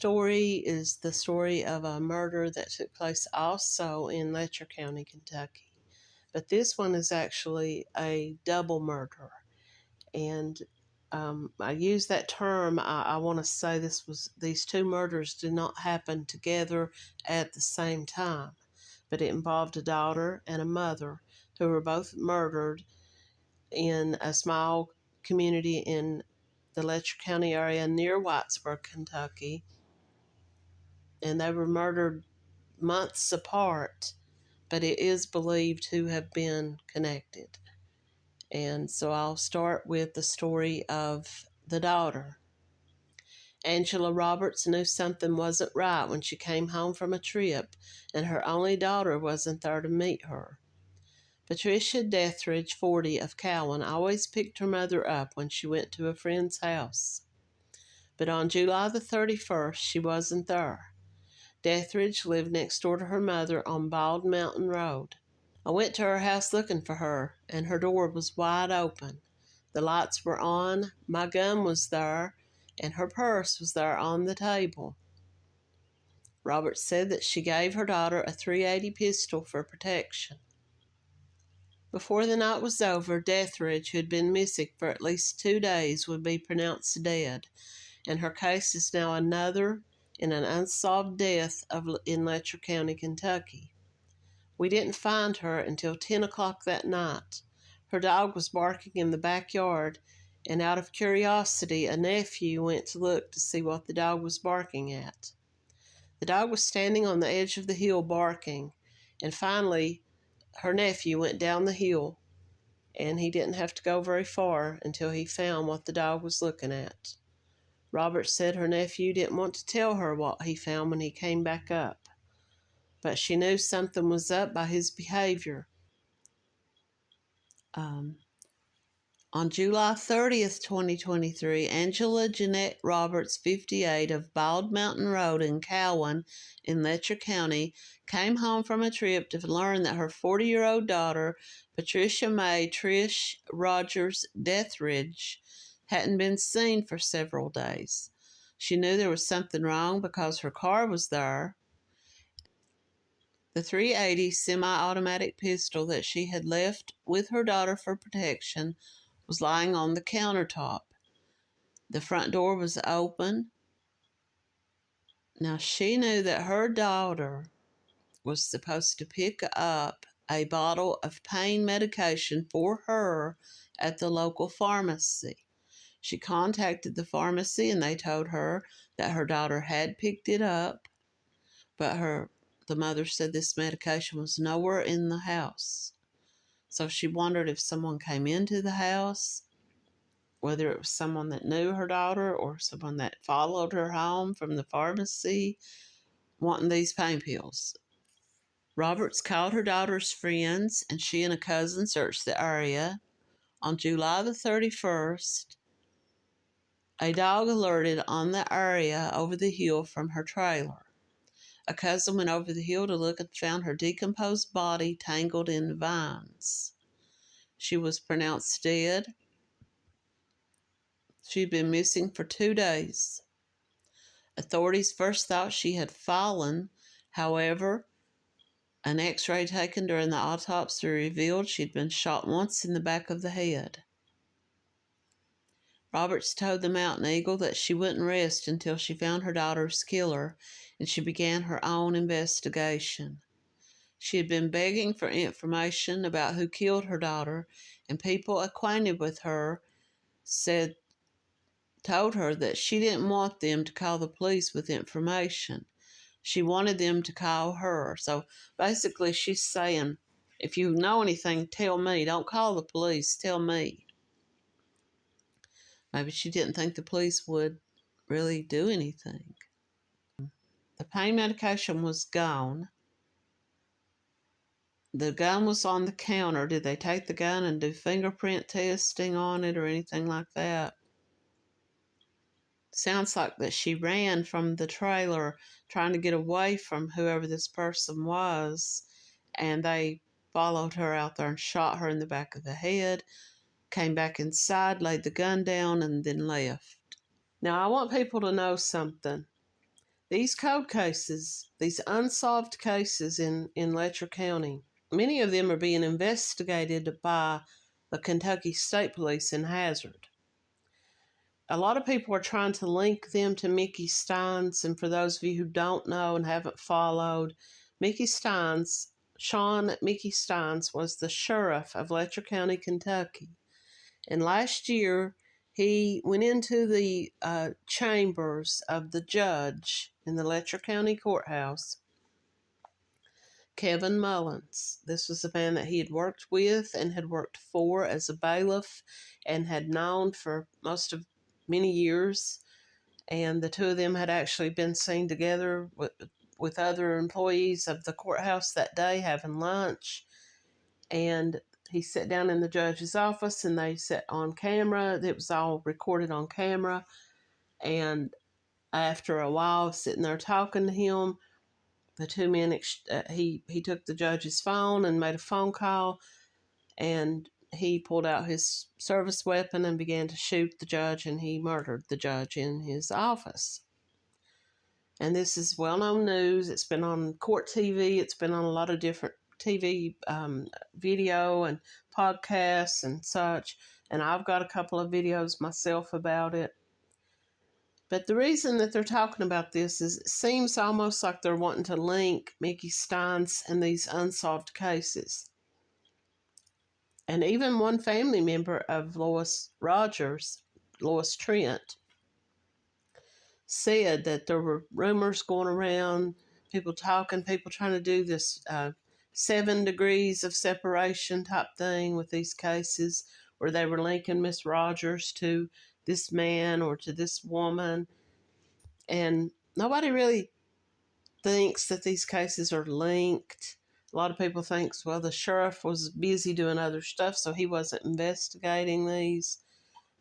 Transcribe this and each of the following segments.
Story is the story of a murder that took place also in Letcher County, Kentucky. But this one is actually a double murder. And I use that term. I want to say these two murders did not happen together at the same time, but it involved a daughter and a mother who were both murdered in a small community in the Letcher County area near Whitesburg, Kentucky. And they were murdered months apart, but it is believed to have been connected. And so I'll start with the story of the daughter. Angela Roberts knew something wasn't right when she came home from a trip and her only daughter wasn't there to meet her. Patricia Deatheridge, 40, of Cowan, always picked her mother up when she went to a friend's house. But on July the 31st, she wasn't there. Deatheridge lived next door to her mother on Bald Mountain Road. I went to her house looking for her, and her door was wide open. The lights were on, my gun was there, and her purse was there on the table. Roberts said that she gave her daughter a .380 pistol for protection. Before the night was over, Deatheridge, who had been missing for at least 2 days, would be pronounced dead, and her case is now another in an unsolved death in Letcher County, Kentucky. We didn't find her until 10 o'clock that night. Her dog was barking in the backyard, and out of curiosity, a nephew went to look to see what the dog was barking at. The dog was standing on the edge of the hill barking, and finally her nephew went down the hill, and he didn't have to go very far until he found what the dog was looking at. Roberts said her nephew didn't want to tell her what he found when he came back up, but she knew something was up by his behavior. On July 30th, 2023, Angela Jeanette Roberts, 58, of Bald Mountain Road in Cowan in Letcher County, came home from a trip to learn that her 40-year-old daughter, Patricia May Trish Rogers Deatheridge, hadn't been seen for several days. She knew there was something wrong because her car was there. The .380 semi-automatic pistol that she had left with her daughter for protection was lying on the countertop. The front door was open. Now, she knew that her daughter was supposed to pick up a bottle of pain medication for her at the local pharmacy. She contacted the pharmacy and they told her that her daughter had picked it up, but the mother said this medication was nowhere in the house. So she wondered if someone came into the house, whether it was someone that knew her daughter or someone that followed her home from the pharmacy wanting these pain pills. Roberts called her daughter's friends, and she and a cousin searched the area. On July the 31st, a dog alerted on the area over the hill from her trailer. A cousin went over the hill to look and found her decomposed body tangled in vines. She was pronounced dead. She'd been missing for 2 days. Authorities first thought she had fallen. However, an x-ray taken during the autopsy revealed she'd been shot once in the back of the head. Roberts told the Mountain Eagle that she wouldn't rest until she found her daughter's killer, and she began her own investigation. She had been begging for information about who killed her daughter, and people acquainted with her told her that she didn't want them to call the police with information. She wanted them to call her. So basically she's saying, if you know anything, tell me. Don't call the police, tell me. Maybe she didn't think the police would really do anything. The pain medication was gone. The gun was on the counter. Did they take the gun and do fingerprint testing on it or anything like that? Sounds like that she ran from the trailer trying to get away from whoever this person was, and they followed her out there and shot her in the back of the head, came back inside, laid the gun down, and then left. Now, I want people to know something. These cold cases, these unsolved cases in Letcher County, many of them are being investigated by the Kentucky State Police in Hazard. A lot of people are trying to link them to Mickey Steins, and for those of you who don't know and haven't followed, Sean Mickey Steins was the sheriff of Letcher County, Kentucky. And last year, he went into the chambers of the judge in the Letcher County courthouse, Kevin Mullins. This was a man that he had worked with and had worked for as a bailiff and had known for many years. And the two of them had actually been seen together with other employees of the courthouse that day having lunch. And he sat down in the judge's office and they sat on camera. It was all recorded on camera. And after a while sitting there talking to him, the two men, he took the judge's phone and made a phone call, and he pulled out his service weapon and began to shoot the judge, and he murdered the judge in his office. And this is well-known news. It's been on court TV. It's been on a lot of different TV, video and podcasts and such. And I've got a couple of videos myself about it. But the reason that they're talking about this is it seems almost like they're wanting to link Mickey Steins and these unsolved cases. And even one family member of Lois Trent, said that there were rumors going around, people talking, people trying to do this 7 degrees of separation type thing with these cases, where they were linking Miss Rogers to this man or to this woman. And nobody really thinks that these cases are linked. A lot of people think, well, the sheriff was busy doing other stuff, so he wasn't investigating these.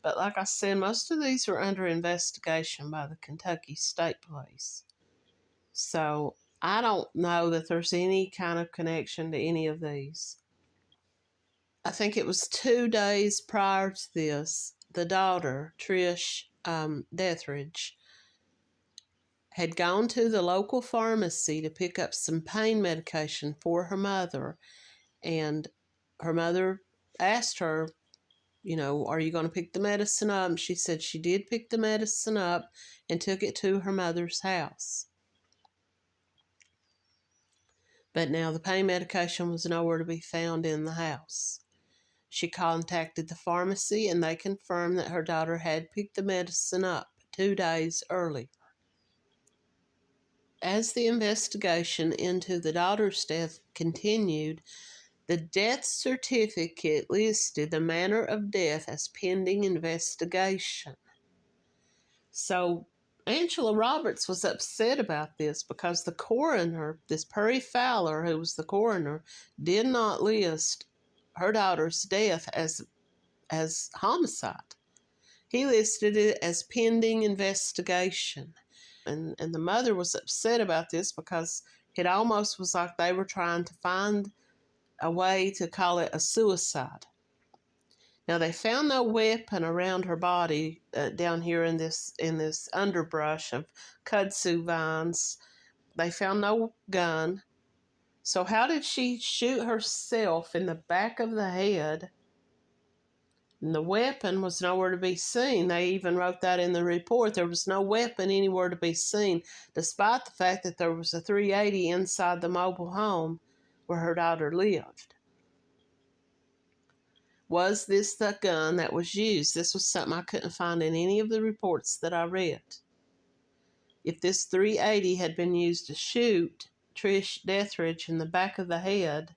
But like I said, most of these are under investigation by the Kentucky State Police. So I don't know that there's any kind of connection to any of these. I think it was 2 days prior to this, the daughter, Trish Deatheridge, had gone to the local pharmacy to pick up some pain medication for her mother. And her mother asked her, are you going to pick the medicine up? And she said she did pick the medicine up and took it to her mother's house. But now the pain medication was nowhere to be found in the house. She contacted the pharmacy and they confirmed that her daughter had picked the medicine up 2 days earlier. As the investigation into the daughter's death continued, the death certificate listed the manner of death as pending investigation. So Angela Roberts was upset about this because the coroner, this Perry Fowler, who was the coroner, did not list her daughter's death as homicide. He listed it as pending investigation. And the mother was upset about this because it almost was like they were trying to find a way to call it a suicide. Now, they found no weapon around her body down here in this underbrush of kudzu vines. They found no gun. So how did she shoot herself in the back of the head? And the weapon was nowhere to be seen. They even wrote that in the report. There was no weapon anywhere to be seen, despite the fact that there was a .380 inside the mobile home where her daughter lived. Was this the gun that was used? This was something I couldn't find in any of the reports that I read. If this .380 had been used to shoot Trish Deatheridge in the back of the head,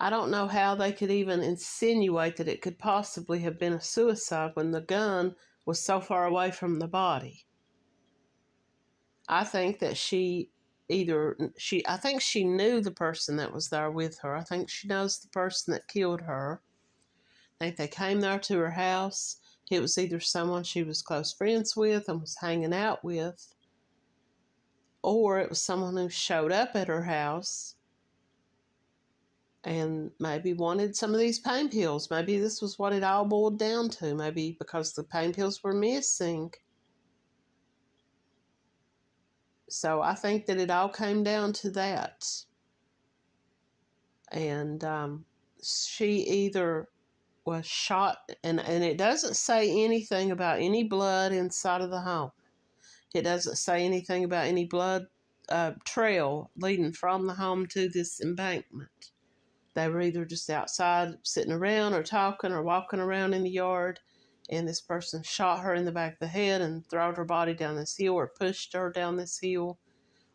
I don't know how they could even insinuate that it could possibly have been a suicide when the gun was so far away from the body. I think that she knew the person that was there with her. I think she knows the person that killed her. I think they came there to her house. It was either someone she was close friends with and was hanging out with, or it was someone who showed up at her house and maybe wanted some of these pain pills. Maybe this was what it all boiled down to. Maybe because the pain pills were missing, So I think that it all came down to that. And she either was shot, and it doesn't say anything about any blood inside of the home. It doesn't say anything about any blood trail leading from the home to this embankment. They were either just outside sitting around or talking or walking around in the yard, and this person shot her in the back of the head and threw her body down this hill or pushed her down this hill.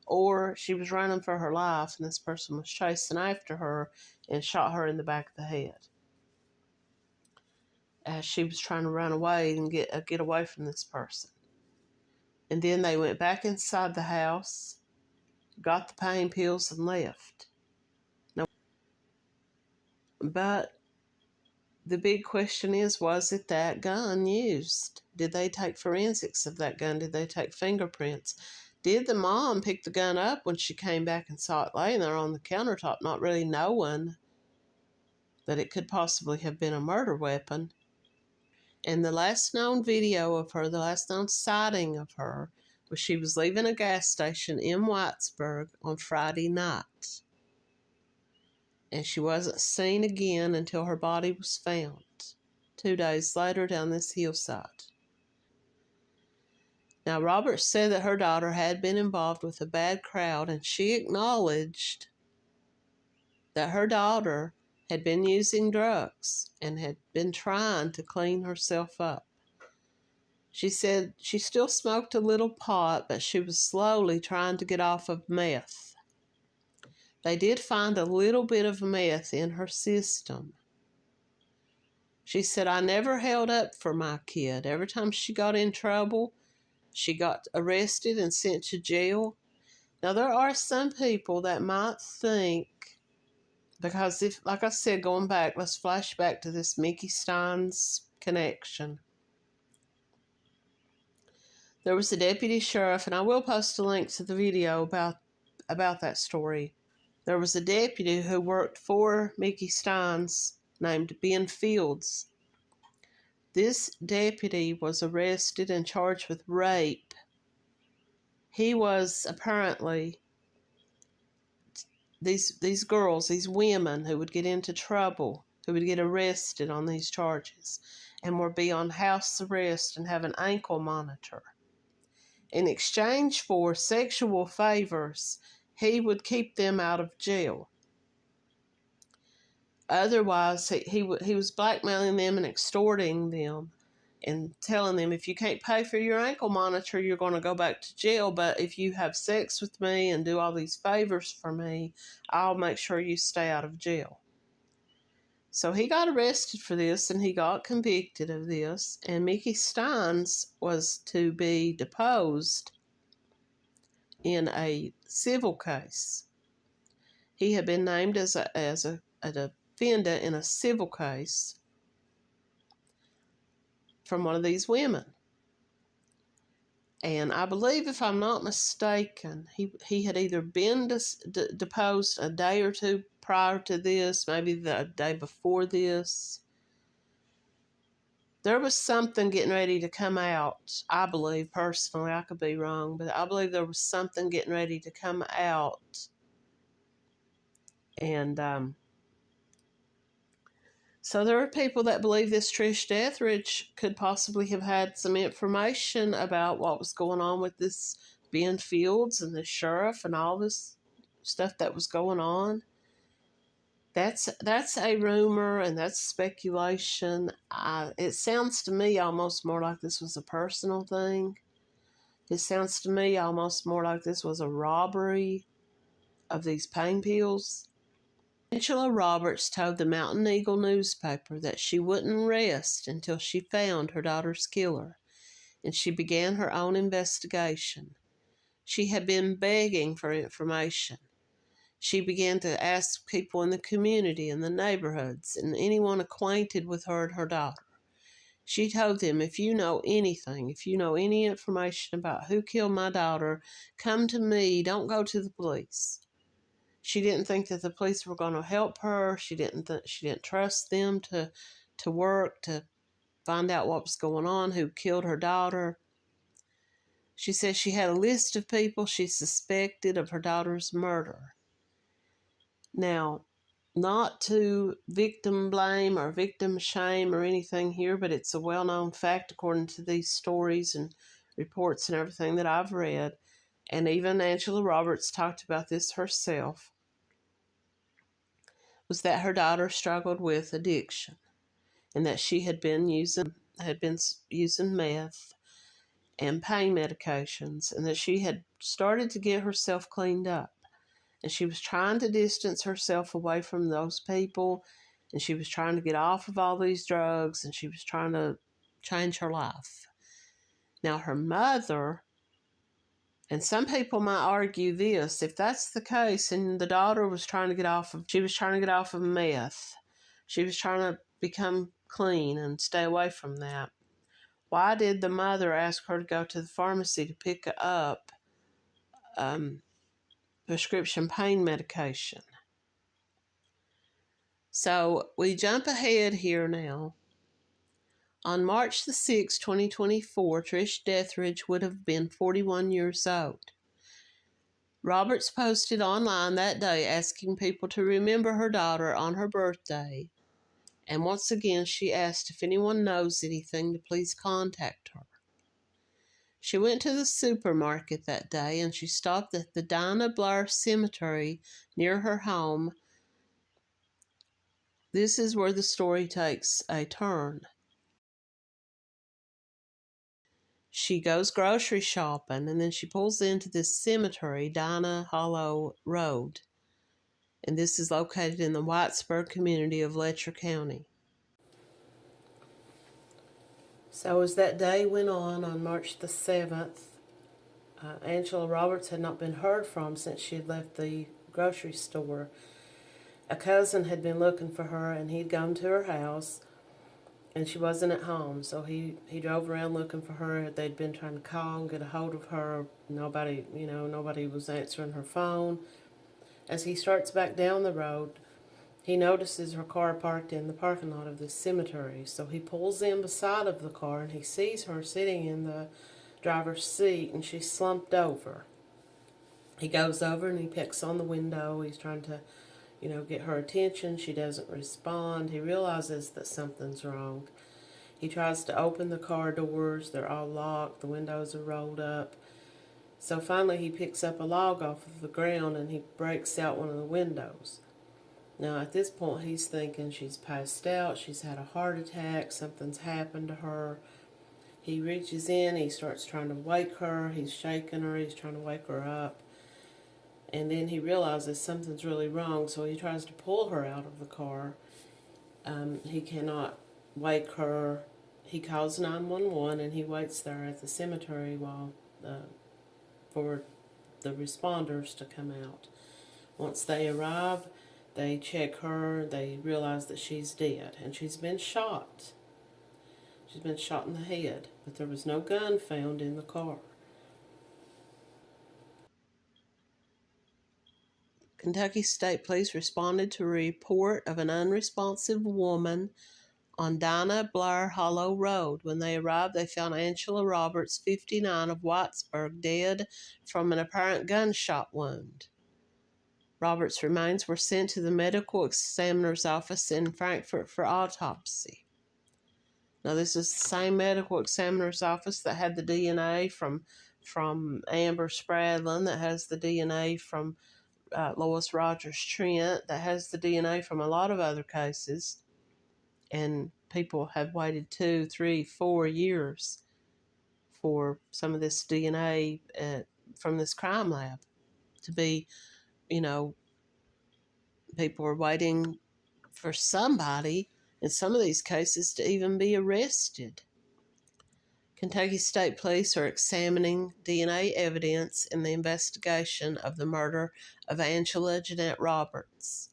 Or she was running for her life and this person was chasing after her and shot her in the back of the head as she was trying to run away and get away from this person. And then they went back inside the house, got the pain pills, and left. Now, but the big question is, was it that gun used? Did they take forensics of that gun? Did they take fingerprints? Did the mom pick the gun up when she came back and saw it laying there on the countertop, not really knowing that it could possibly have been a murder weapon? And the last known video of her, the last known sighting of her, was she was leaving a gas station in Whitesburg on Friday night. And she wasn't seen again until her body was found 2 days later down this hillside. Now, Roberts said that her daughter had been involved with a bad crowd, and she acknowledged that her daughter had been using drugs and had been trying to clean herself up. She said she still smoked a little pot, but she was slowly trying to get off of meth. They did find a little bit of meth in her system. She said, I never held up for my kid. Every time she got in trouble, she got arrested and sent to jail. Now, there are some people that might think, because if, like I said, going back, let's flash back to this Mickey Stein's connection. There was a deputy sheriff, and I will post a link to the video about that story. There was a deputy who worked for Mickey Stein's named Ben Fields. This deputy was arrested and charged with rape. He was apparently, these girls, these women who would get into trouble, who would get arrested on these charges and would be on house arrest and have an ankle monitor. In exchange for sexual favors, he would keep them out of jail. Otherwise, he was blackmailing them and extorting them and telling them, if you can't pay for your ankle monitor, you're going to go back to jail. But if you have sex with me and do all these favors for me, I'll make sure you stay out of jail. So he got arrested for this and he got convicted of this. And Mickey Steins was to be deposed in a civil case. He had been named as a defendant in a civil case from one of these women. And I believe, if I'm not mistaken, he had either been deposed a day or two prior to this, maybe the day before this. There was something getting ready to come out, I believe, personally. I could be wrong, but I believe there was something getting ready to come out. And so there are people that believe this Trish Deatheridge could possibly have had some information about what was going on with this Ben Fields and the sheriff and all this stuff that was going on. That's a rumor and that's speculation. It sounds to me almost more like this was a personal thing. It sounds to me almost more like this was a robbery of these pain pills. Angela Roberts told the Mountain Eagle newspaper that she wouldn't rest until she found her daughter's killer, and she began her own investigation. She had been begging for information. She began to ask people in the community and the neighborhoods and anyone acquainted with her and her daughter. She told them, if you know anything, if you know any information about who killed my daughter, come to me, don't go to the police. She didn't think that the police were going to help her. She didn't trust them to work to find out what was going on, who killed her daughter. She says she had a list of people she suspected of her daughter's murder. Now, not to victim blame or victim shame or anything here, but it's a well-known fact according to these stories and reports and everything that I've read. And even Angela Roberts talked about this herself, was that her daughter struggled with addiction and that she had been using meth and pain medications, and that she had started to get herself cleaned up. And she was trying to distance herself away from those people, and she was trying to get off of all these drugs, and she was trying to change her life. Now, her mother, and some people might argue this, if that's the case, and the daughter was trying to get off of, she was trying to get off of meth, she was trying to become clean and stay away from that, why did the mother ask her to go to the pharmacy to pick up prescription pain medication? So we jump ahead here now. On March the 6th, 2024, Trish Deatheridge would have been 41 years old. Roberts posted online that day asking people to remember her daughter on her birthday. And once again, she asked if anyone knows anything to please contact her. She went to the supermarket that day and she stopped at the Dinah Blair Cemetery near her home. This is where the story takes a turn. She goes grocery shopping and then she pulls into this cemetery, Dinah Hollow Road. And this is located in the Whitesburg community of Letcher County. So as that day went on March the 7th, Angela Roberts had not been heard from since she had left the grocery store. A cousin had been looking for her, and he'd gone to her house, and she wasn't at home. So he drove around looking for her. They'd been trying to call and get a hold of her. Nobody was answering her phone. As he starts back down the road, he notices her car parked in the parking lot of this cemetery. So he pulls in beside of the car, and he sees her sitting in the driver's seat, and she's slumped over. He goes over and he picks on the window. He's trying to, get her attention. She doesn't respond. He realizes that something's wrong. He tries to open the car doors. They're all locked. The windows are rolled up. So finally he picks up a log off of the ground and he breaks out one of the windows. Now at this point he's thinking she's passed out. She's had a heart attack. Something's happened to her. He reaches in. He starts trying to wake her. He's shaking her. He's trying to wake her up. And then he realizes something's really wrong, so he tries to pull her out of the car. He cannot wake her. He calls 911 and he waits there at the cemetery for the responders to come out. Once they arrive, they check her. They realize that she's dead, and she's been shot. She's been shot in the head, but there was no gun found in the car. Kentucky State Police responded to a report of an unresponsive woman on Dinah Blair Hollow Road. When they arrived, they found Angela Roberts, 59, of Whitesburg, dead from an apparent gunshot wound. Roberts' remains were sent to the medical examiner's office in Frankfort for autopsy. Now, this is the same medical examiner's office that had the DNA from Amber Spradlin, that has the DNA from Lois Rogers Trent, that has the DNA from a lot of other cases, and people have waited 2, 3, 4 years for some of this DNA from this crime lab to be, people are waiting for somebody in some of these cases to even be arrested. Kentucky State Police are examining DNA evidence in the investigation of the murder of Angela Jeanette Roberts.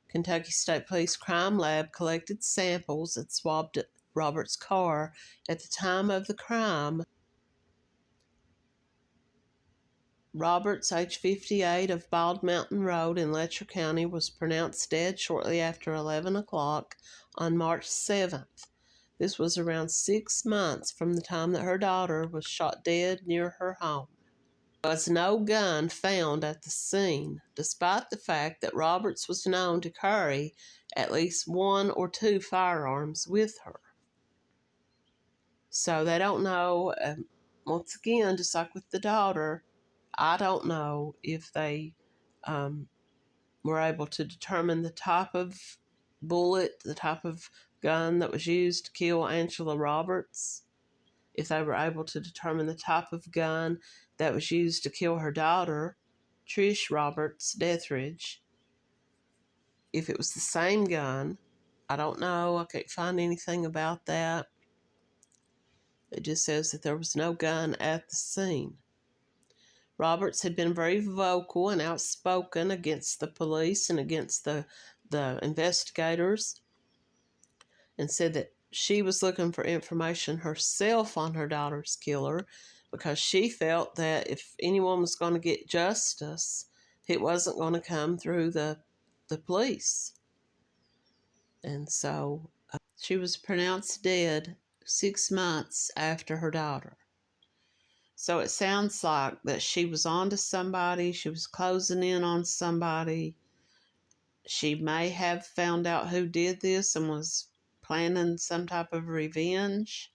Kentucky State Police Crime Lab collected samples and swabbed Roberts' car at the time of the crime. Roberts, age 58, of Bald Mountain Road in Letcher County, was pronounced dead shortly after 11 o'clock on March 7th. This was around 6 months from the time that her daughter was shot dead near her home. There was no gun found at the scene, despite the fact that Roberts was known to carry at least 1 or 2 firearms with her. So they don't know, once again, just like with the daughter, I don't know if they were able to determine the type of bullet, the type of gun that was used to kill Angela Roberts, if they were able to determine the type of gun that was used to kill her daughter, Trish Roberts, Deatheridge. If it was the same gun, I don't know. I can't find anything about that. It just says that there was no gun at the scene. Roberts had been very vocal and outspoken against the police and against the investigators, and said that she was looking for information herself on her daughter's killer because she felt that if anyone was going to get justice, it wasn't going to come through the police. And so she was pronounced dead 6 months after her daughter. So it sounds like that she was on to somebody, she was closing in on somebody. She may have found out who did this and was planning some type of revenge.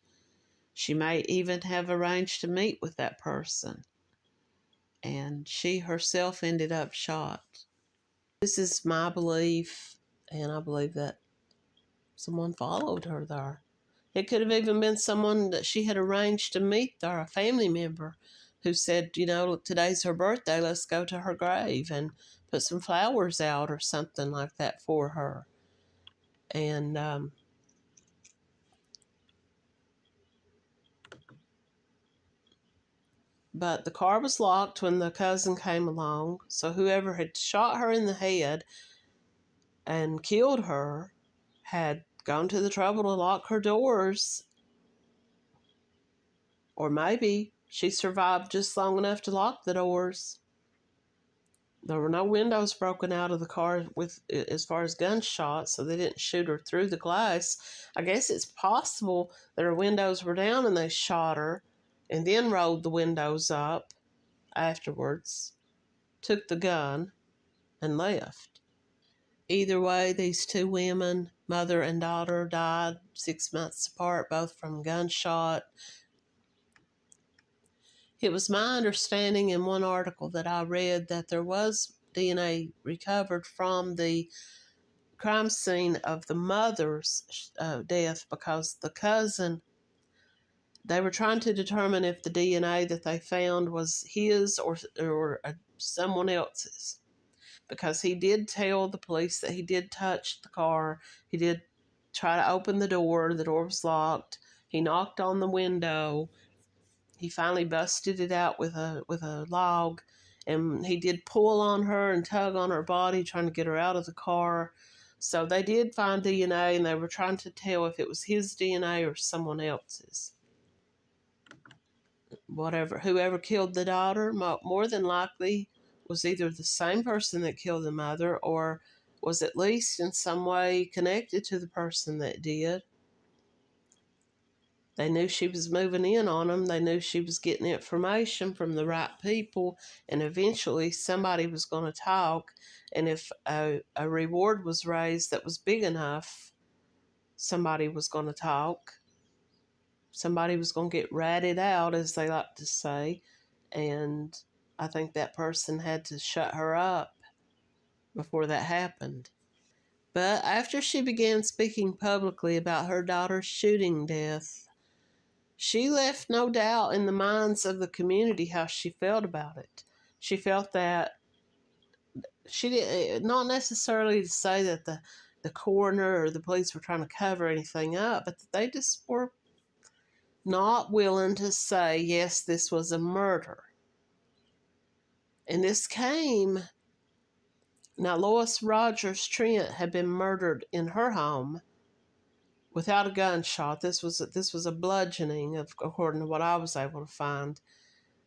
She may even have arranged to meet with that person. And she herself ended up shot. This is my belief, and I believe that someone followed her there. It could have even been someone that she had arranged to meet there, a family member, who said, today's her birthday, let's go to her grave and put some flowers out or something like that for her. And but the car was locked when the cousin came along, so whoever had shot her in the head and killed her had gone to the trouble to lock her doors. Or maybe she survived just long enough to lock the doors. There were no windows broken out of the car as far as gunshots, so they didn't shoot her through the glass. I guess it's possible that her windows were down and they shot her and then rolled the windows up afterwards, took the gun, and left. Either way, these 2 women, mother and daughter, died 6 months apart, both from gunshot. It was my understanding in one article that I read that there was DNA recovered from the crime scene of the mother's death because the cousin, they were trying to determine if the DNA that they found was his or someone else's, because he did tell the police that he did touch the car. He did try to open the door was locked. He knocked on the window. He finally busted it out with a log, and he did pull on her and tug on her body, trying to get her out of the car. So they did find DNA, and they were trying to tell if it was his DNA or someone else's. Whoever killed the daughter, more than likely was either the same person that killed the mother or was at least in some way connected to the person that did. They knew she was moving in on them. They knew she was getting information from the right people, and eventually somebody was going to talk. And if a reward was raised that was big enough, somebody was going to talk. Somebody was going to get ratted out, as they like to say, and I think that person had to shut her up before that happened. But after she began speaking publicly about her daughter's shooting death, she left no doubt in the minds of the community how she felt about it. She felt that she did not necessarily to say that the coroner or the police were trying to cover anything up, but that they just were not willing to say, yes, this was a murder. And this came. Now, Lois Rogers Trent had been murdered in her home without a gunshot. This was a bludgeoning, according to what I was able to find.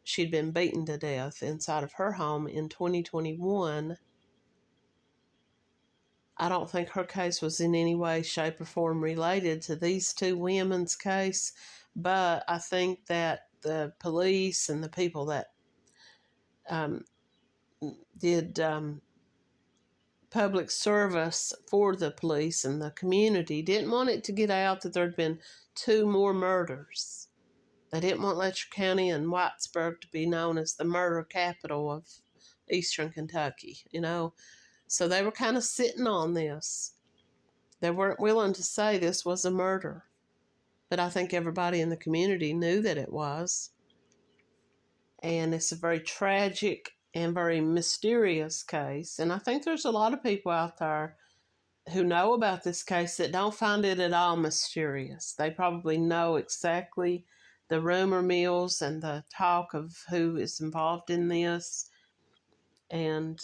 She'd been beaten to death inside of her home in 2021. I don't think her case was in any way, shape, or form related to these two women's case, but I think that the police and the people that um, did public service for the police and the community didn't want it to get out that there'd been two more murders. They didn't want Letcher County and Whitesburg to be known as the murder capital of eastern Kentucky, So they were kind of sitting on this. They weren't willing to say this was a murder. But I think everybody in the community knew that it was. And it's a very tragic and very mysterious case. And I think there's a lot of people out there who know about this case that don't find it at all mysterious. They probably know exactly the rumor mills and the talk of who is involved in this. And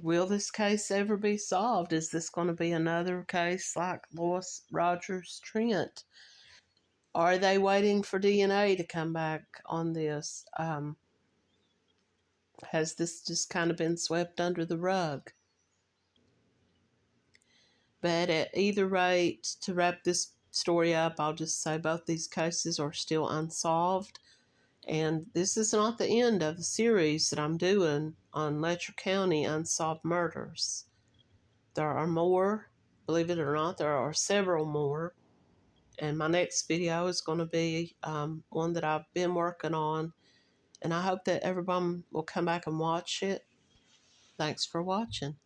will this case ever be solved? Is this going to be another case like Lois Rogers Trent? Are they waiting for DNA to come back on this? Has this just kind of been swept under the rug? But at either rate, to wrap this story up, I'll just say both these cases are still unsolved. And this is not the end of the series that I'm doing on Letcher County Unsolved Murders. There are more. Believe it or not, there are several more. And my next video is going to be one that I've been working on. And I hope that everyone will come back and watch it. Thanks for watching.